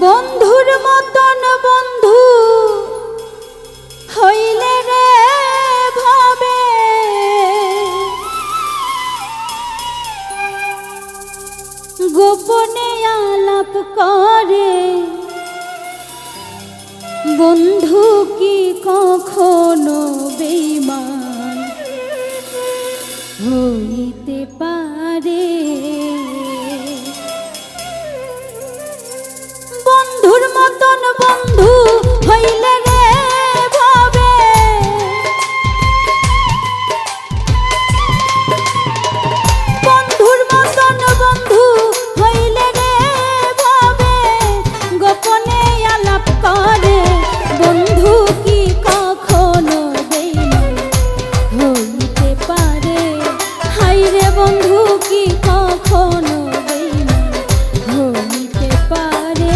বন্ধুর মতন বন্ধু হইলে রে ভাবে গোপনে আলাপ করে বন্ধু কি কখনো বেঈমান হইতে পারে। বন্ধুর মতন বন্ধু হইলে রে ভাবে বন্ধুর মতন বন্ধু হইলে রে ভাবে গোপনে আলাপ করে বন্ধু কি কখনো বেঈমান হইতে পারে। হায়রে বন্ধু কি কখনো বেঈমান হইতে পারে।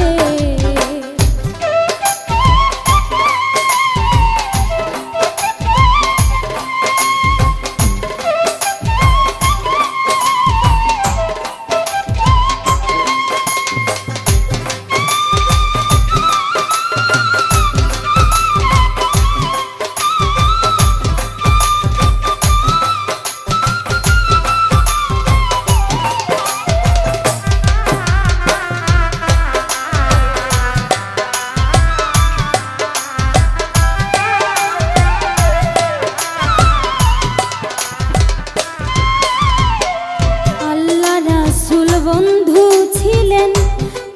বন্ধু ছিলেন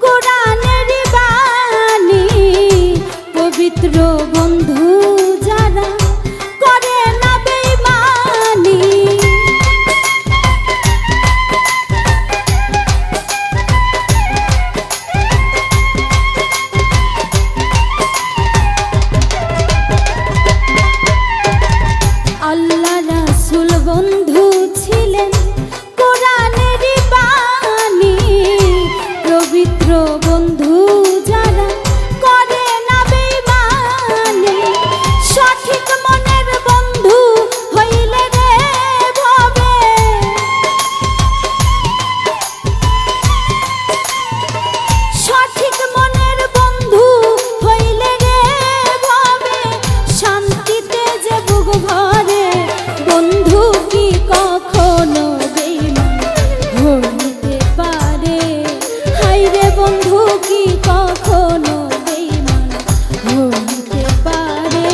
কোরআনের বাণী পবিত্র বন্ধু যারা করে না বেঈমানি। আল্লাহ রাসূল বন্ধু ছিলেন কোরআনের পবিত্র বন্ধু যারা করে না বেঈমানি। সঠিক মনের বন্ধু হইলে রে ভাবে সঠিক মনের বন্ধু হইলে রে ভাবে শান্তিতে যে বুক ভরে বন্ধু কি কখনো বেঈমান হইতে পারে। হায়রে বন্ধু কি কখনো বেঈমান হইতে পারে।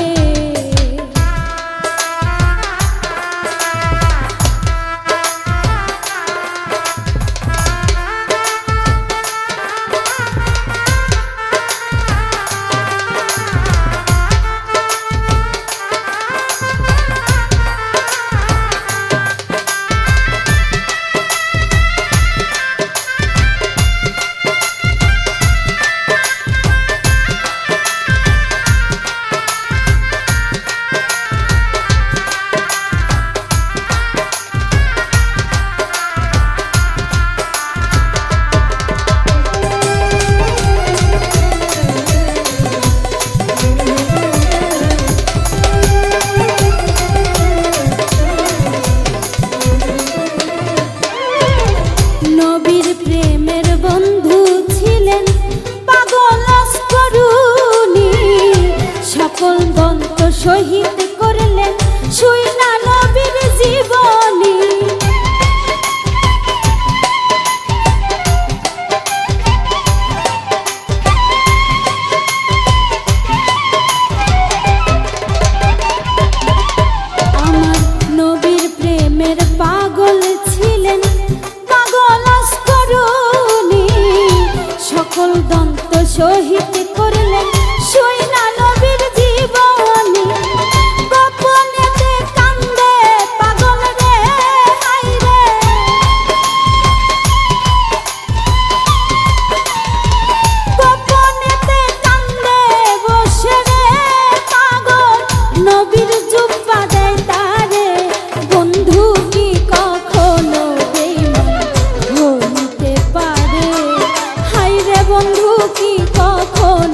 নবীর প্রেমের বন্ধু ছিলেন পাগল অস্করুনি সকল দন্ত শহীদ করলেন শুইনা নবীর জীবনী। আমার নবীর প্রেমের পাগল ছিলেন সকল দন্ত শহীদ করলেন শুইনা নবীর জীবনী। গোপনেতে কান্দে পাগল রে হায়রে গোপনেতে কান্দে বসে রে পাগল নবীর জুব্বা দেয় তারে বন্ধু কি কখনো বেঈমান হইতে পারে। হায়রে বন্ধু কি কখনো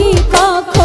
কি কখনো